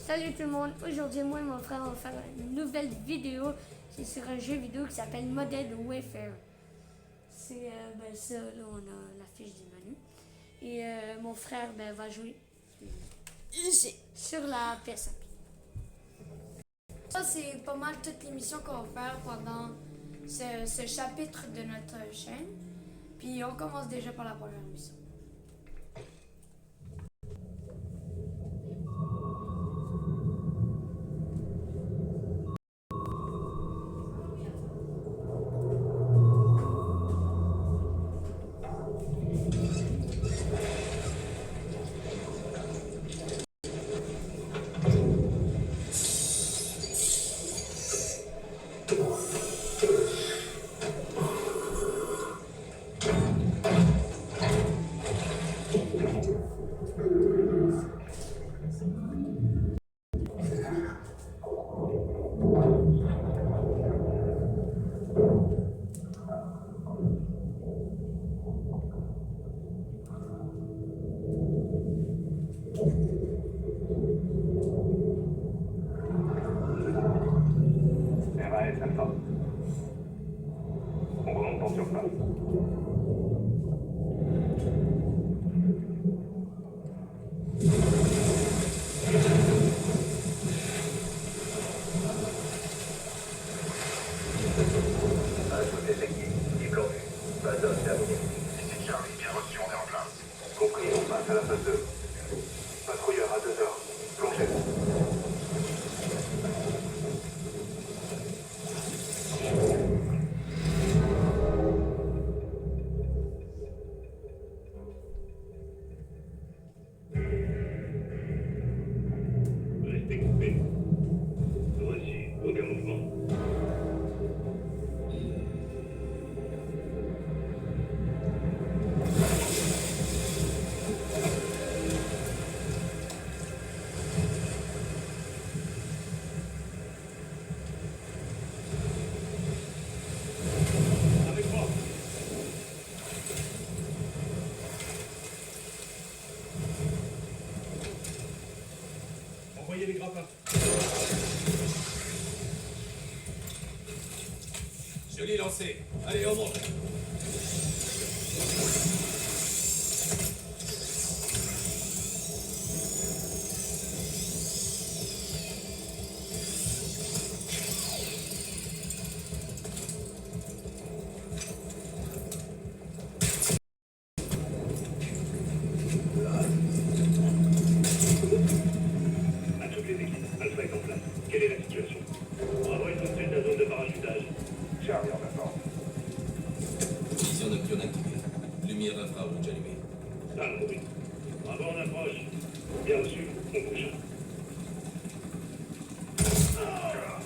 Salut tout le monde, aujourd'hui moi et mon frère on va faire une nouvelle vidéo. C'est sur un jeu vidéo qui s'appelle Modern Warfare. C'est ça, là on a la fiche du menu. Et mon frère va jouer ici, sur la PS5. Ça c'est pas mal toutes les missions qu'on va faire pendant ce chapitre de notre chaîne. Puis on commence déjà par la première mission. RAS Alpha. On remonte en surface. À toutes les équipes, diplômées. Pas d'homme terminé. Ici Charlie, bien reçu, on est en place. Compris, on passe à la phase 2. Patrouilleur à 2 heures. Plongez. Restez coupé. Reçu, aucun mouvement. Avec moi. Envoyez les grappins. Joli lancé. Allez, on monte. À toutes les équipes, Alpha est en place. Quelle est la situation? Bravo est au-dessus de la zone de parachutage. Charlie en attend. Vision nocturne activée. Lumière infrarouge allumée. Pas de bruit. Bravo en approche. Bien reçu, on bouge.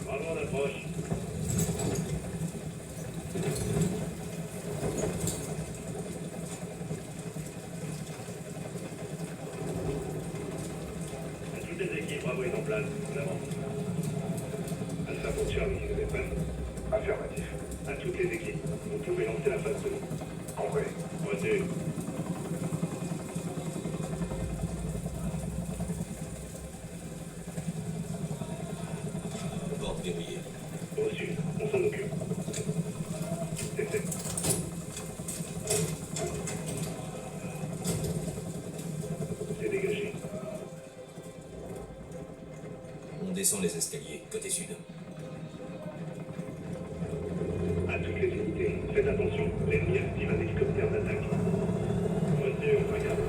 Bravo en approche. À toutes les équipes, Bravo est en place. On avance. Alpha pour Charlie, vous êtes prêts? Affirmatif. À toutes les équipes, vous pouvez lancer la phase 2. Compris. Reçu. Porte verrouillée. Reçu, on s'en occupe. C'est fait. C'est dégagé. On descend les escaliers, côté sud. À toutes les unités, faites attention. L'ennemi active un hélicoptère d'attaque. Reçu, on regarde.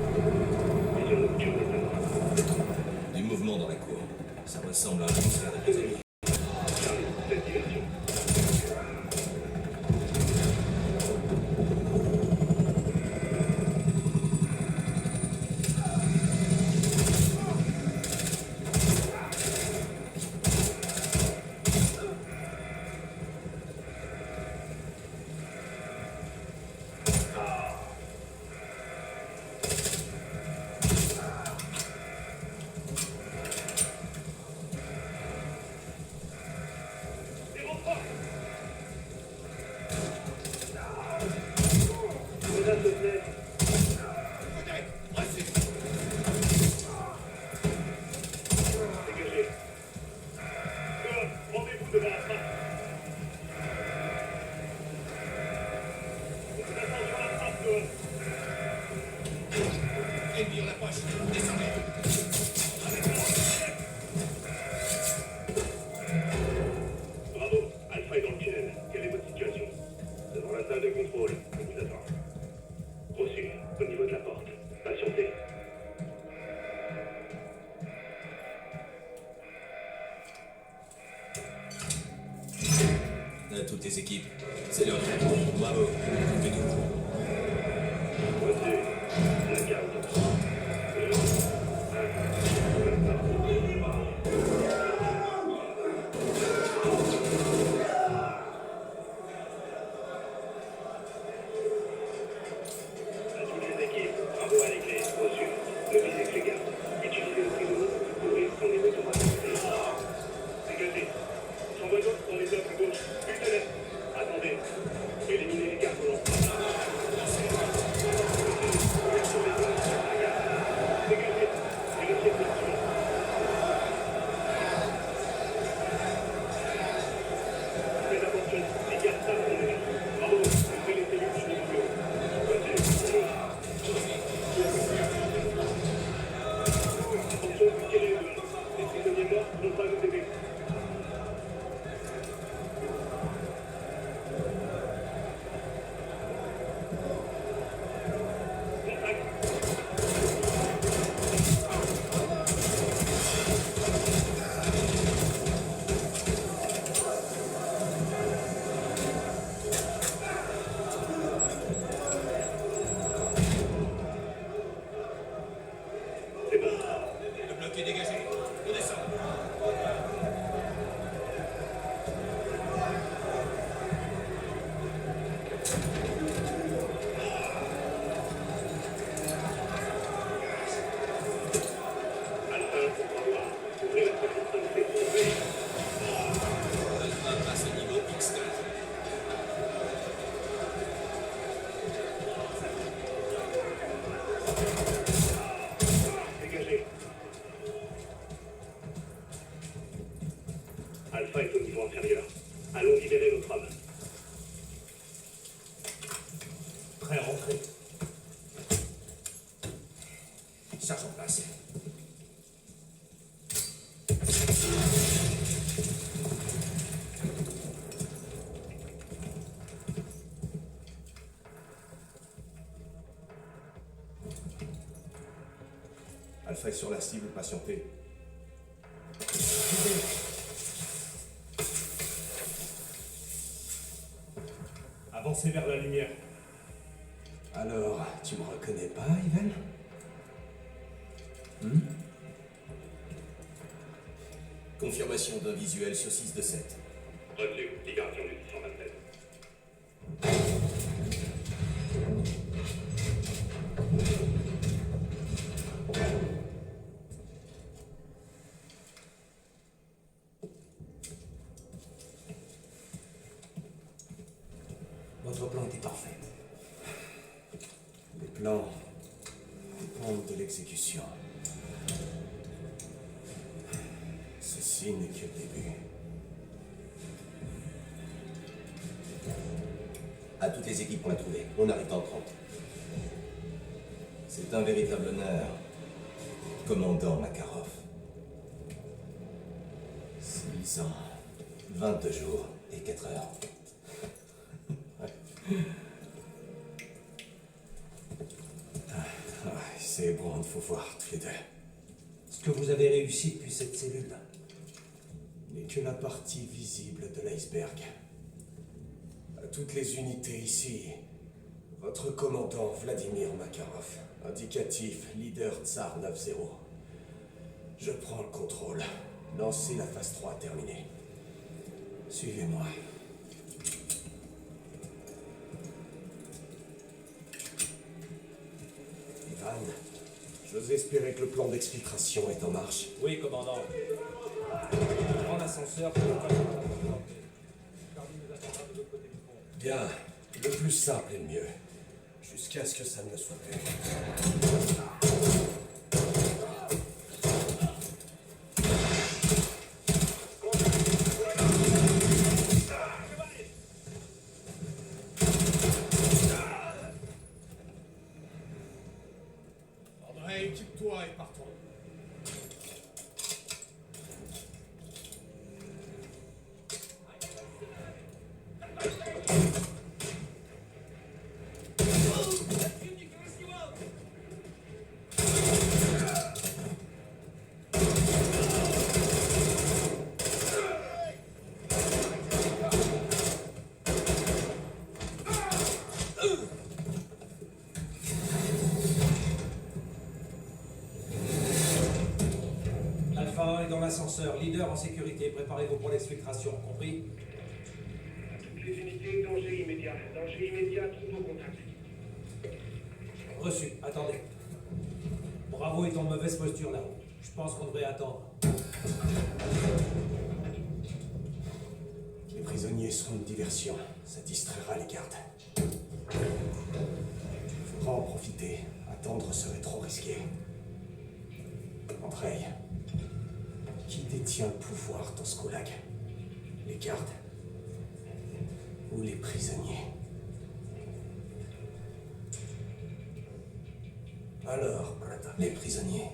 Vision nocturne est Du mouvement dans la cour. Ça ressemble à un transfert de prisonniers. Charlie, cette direction. toutes les équipes. C'est l'heure. Bravo. Faites tout. Voici la carte. À toutes les équipes, bravo à l'église, reçu. Ne visez que les gardes. Utilisez le frigo pour ouvrir son les automatique. Dégagez. Son voisin, on les offre à gauche. Butez-les. Attendez. Éliminez les gardes volants. Dégagez. Et le ciel de faites attention. Les gardes savent qu'on est là. Bravo. Ouvrez les cellules sur les bureaux. Voici. Attention, tirez les deux. Les prisonniers morts n'ont pas nous aider. C'est bon. Le bloc est dégagé. On descend. Alpha, au revoir. Ouvrez la porte d'entrée. Ouvrez. Alpha passe au niveau X4. Dégagez. Alpha est au niveau inférieur. Allons libérer notre homme. Prêt à rentrer. Charge en place. Alpha est sur la cible, patientez. Avancez vers la lumière. Alors, tu me reconnais pas, Ivan? Confirmation d'un visuel sur 6 de 7. Reçu. Libération du 627. Votre plan était parfait. Les plans dépendent de l'exécution. Ceci n'est que le début. À toutes les équipes, on l'a trouvé. On arrive dans 30. C'est un véritable honneur. Commandant Makarov. 6 ans, 22 jours et 4 heures. C'est bon, il faut voir tous les deux. Ce que vous avez réussi depuis cette cellule. N'est que la partie visible de l'iceberg. À toutes les unités ici, votre commandant Vladimir Makarov, indicatif leader Tsar 9-0. Je prends le contrôle. Lancez la phase 3 terminée. Suivez-moi. Ivan, j'ose espérer que le plan d'exfiltration est en marche. Oui, commandant. Prends l'ascenseur pour le passer dans la porte d'entrée. Charlie nous attendra de l'autre côté du pont. Bien, le plus simple est le mieux. Jusqu'à ce que ça ne le soit plus. André, équipe-toi et partons. Alpha est dans l'ascenseur. Leader en sécurité. Préparez-vous pour l'exfiltration, compris? Les unités, danger immédiat. Danger immédiat, tous vos contacts. Reçu. Attendez. Bravo est en mauvaise posture là-haut. Je pense qu'on devrait attendre. Les prisonniers seront une diversion. Ça distraira les gardes. Faudra en profiter. Attendre serait trop risqué. Andrei, qui détient le pouvoir dans ce goulag? Les gardes ou les prisonniers? Alors, les prisonniers.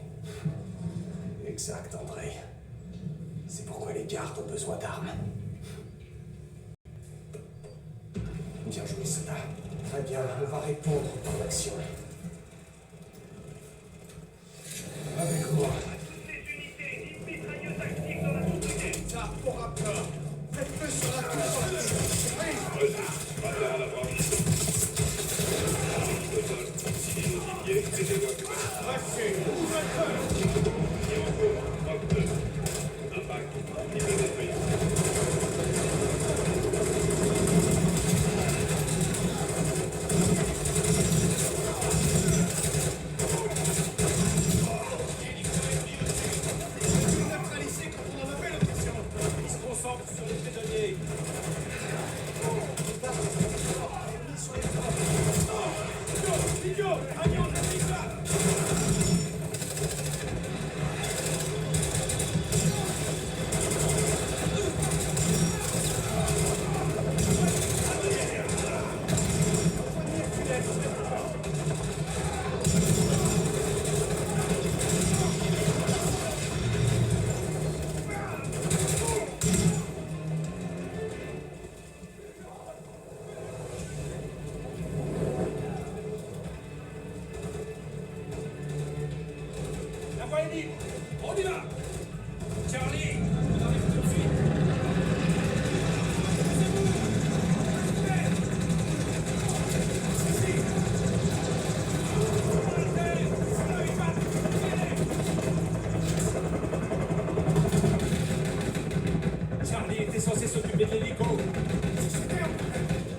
Exact, Andrei. C'est pourquoi les gardes ont besoin d'armes. Bien joué, Soda. Très bien, on va répondre par l'action. Avec moi. Toutes les unités, une mitrailleuse active dans la société. Ça pour rapport. Faites feu sur la tour. Radar à la branche. Au sol. Civils notifiés, mettez-vous à couvert. Raché, ouvrez le feu. Et en cours, Rock 2. Impact, niveau détruit. Ils se concentrent sur les prisonniers. La voie est libre. On y va. Charlie, on arrive tout de suite. Charlie était censé s'occuper de l'hélico.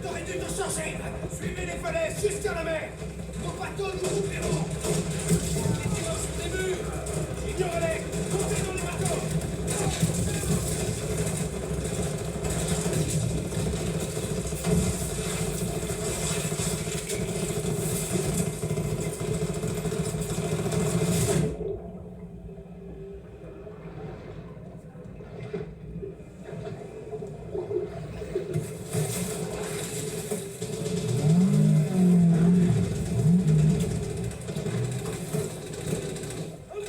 T'aurais dû te charger. Suivez les falaises jusqu'à la mer. Nos bateaux nous ouvriront. Les tirs sur les murs. Ignorez-les. Montez dans les bateaux.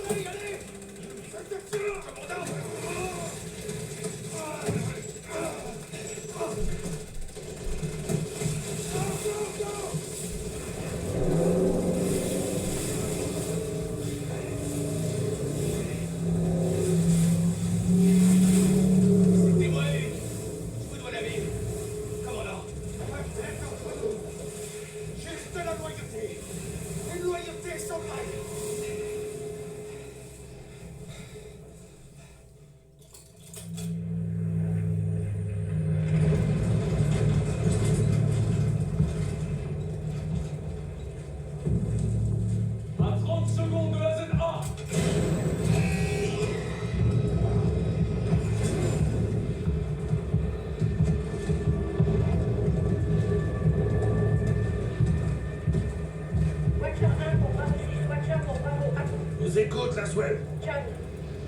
Allez, allez. Faites action, commandant. C'est vrai. Je vous dois la vie. Commandant. Juste de la loyauté. Une loyauté sans faille. À 30 secondes de la ZA. Watcher 1 pour Bravo 6, Watcher pour Bravo 1. Vous écoute, la Swell. Chan,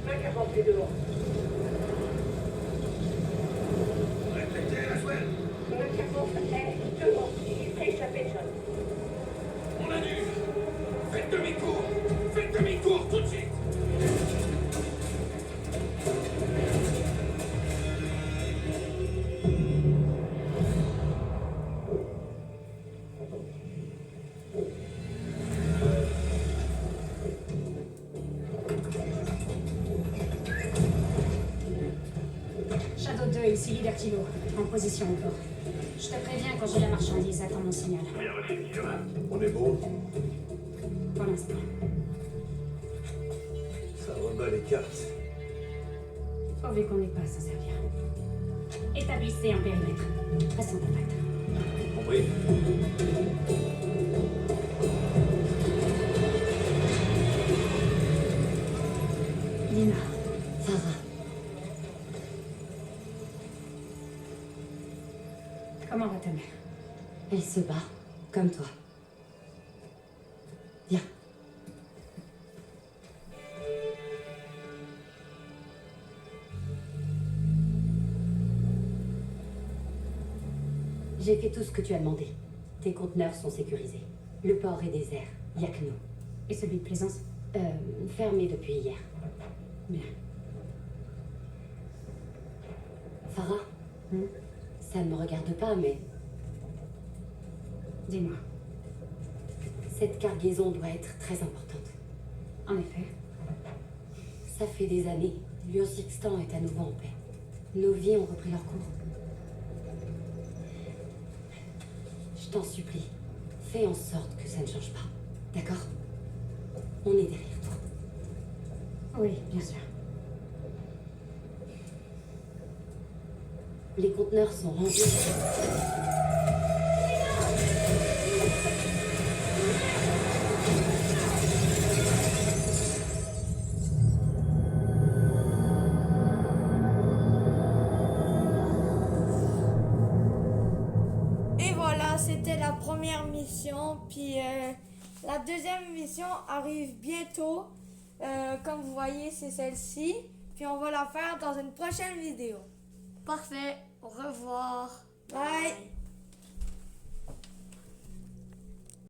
main 40 les devant. Répétez, la Swell. Main 40 est devant. Illustré échappé, Chan. On annule. Faites demi-tour. Faites demi-tour tout de suite. Shadow 2, ici Leader Kilo, en position encore. Je te préviens quand j'ai la marchandise, attends mon signal. Bien reçu, Kilo. On est bon. Pour l'instant. Ça rebat les cartes. Pourvu qu'on n'ait pas à s'en servir. Établissez un périmètre. Restons en contact. Compris. Lina, Farah, comment va ta mère? elle se bat, comme toi. Viens. J'ai fait tout ce que tu as demandé. Tes conteneurs sont sécurisés. Le port est désert. Il n'y a que nous. Et celui de Plaisance? Fermé depuis hier. Bien. Farah, ça ne me regarde pas, mais Dis-moi. cette cargaison doit être très importante. En effet. Ça fait des années. L'Ursixstan est à nouveau en paix. Nos vies ont repris leur cours. Je t'en supplie, fais en sorte que ça ne change pas. D'accord? On est derrière toi. Oui, bien sûr. Les conteneurs sont remplis. Et voilà, c'était la première mission. Puis la deuxième mission arrive bientôt. Comme vous voyez, c'est celle-ci. Puis on va la faire dans une prochaine vidéo. Parfait. Au revoir. Bye.